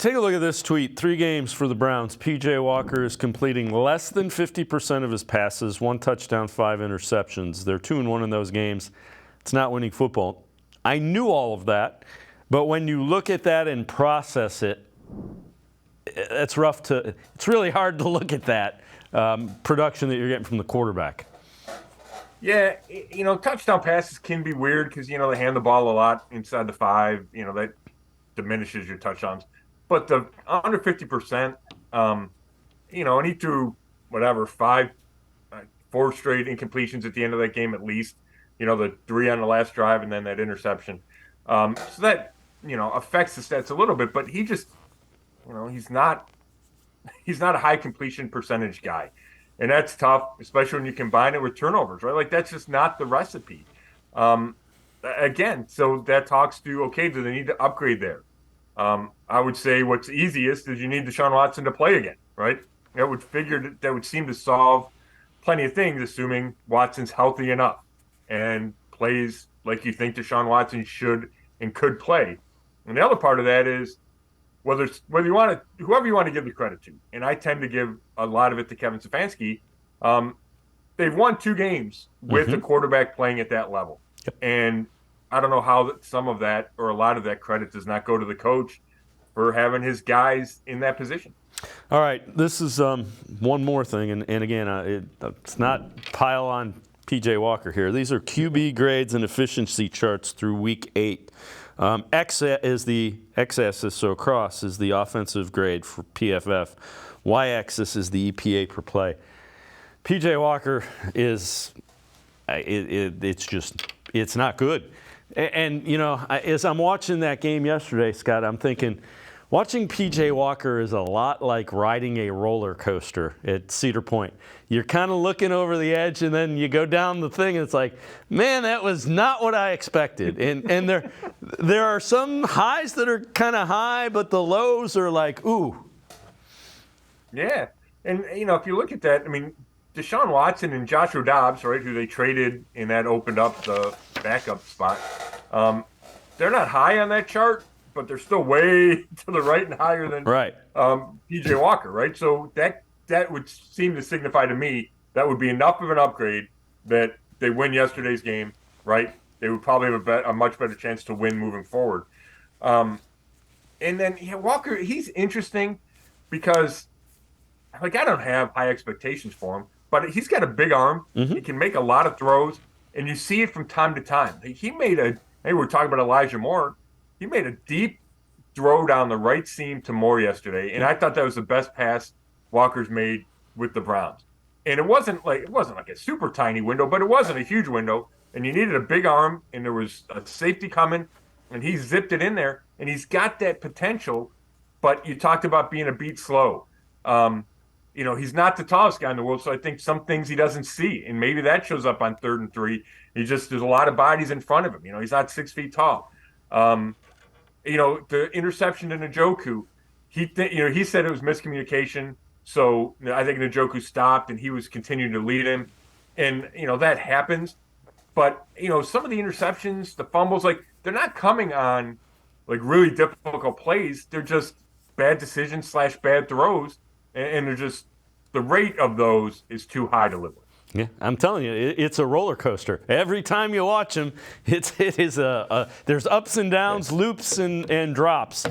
Take a look at this tweet. 3 games for the Browns. P.J. Walker is completing less than 50% of his passes, 1 touchdown, 5 interceptions. They're 2-1 in those games. It's not winning football. I knew all of that, but when you look at that and process it, it's really hard to look at that production that you're getting from the quarterback. Yeah, touchdown passes can be weird because, they hand the ball a lot inside the 5. That diminishes your touchdowns. But the under 50%, and he threw, 4 straight incompletions at the end of that game at least. The 3 on the last drive and then that interception. So that, affects the stats a little bit. But he just, he's not a high completion percentage guy. And that's tough, especially when you combine it with turnovers, right? Like, that's just not the recipe. Again, so that talks to, okay, do they need to upgrade there? I would say what's easiest is you need Deshaun Watson to play again, right? That would seem to solve plenty of things, assuming Watson's healthy enough and plays like you think Deshaun Watson should and could play. And the other part of that is whoever you want to give the credit to, and I tend to give a lot of it to Kevin Stefanski. They've won 2 games with a quarterback playing at that level, and I don't know how some of that or a lot of that credit does not go to the coach for having his guys in that position. All right, this is one more thing, and again, it's not pile on P.J. Walker here. These are QB grades and efficiency charts through Week 8. X-axis, so across, is the offensive grade for PFF. Y-axis is the EPA per play. P.J. Walker is it's not good. And, as I'm watching that game yesterday, Scott, I'm thinking, watching P.J. Walker is a lot like riding a roller coaster at Cedar Point. You're kind of looking over the edge, and then you go down the thing, and it's like, man, that was not what I expected. And there are some highs that are kind of high, but the lows are like, ooh. Yeah. And, if you look at that, Deshaun Watson and Joshua Dobbs, right, who they traded and that opened up the backup spot, they're not high on that chart, but they're still way to the right and higher than P.J. Walker, right? So that would seem to signify to me that would be enough of an upgrade that they win yesterday's game, right? They would probably have a much better chance to win moving forward. And then Walker, he's interesting because, I don't have high expectations for him, but he's got a big arm. He can make a lot of throws, and you see it from time to time. He made we were talking about Elijah Moore. He made a deep throw down the right seam to Moore yesterday, and I thought that was the best pass Walker's made with the Browns. And it wasn't like a super tiny window, but it wasn't a huge window, and you needed a big arm, and there was a safety coming, and he zipped it in there, and he's got that potential, but you talked about being a beat slow. He's not the tallest guy in the world, so I think some things he doesn't see, and maybe that shows up on 3rd and 3. There's a lot of bodies in front of him. He's not 6 feet tall. The interception to Njoku, he said it was miscommunication. So I think Njoku stopped and he was continuing to lead him, and that happens. But some of the interceptions, the fumbles, they're not coming on really difficult plays. They're just bad decisions / bad throws, and they're just the rate of those is too high to live with. Yeah, I'm telling you, it's a roller coaster. Every time you watch him, there's ups and downs, loops and drops.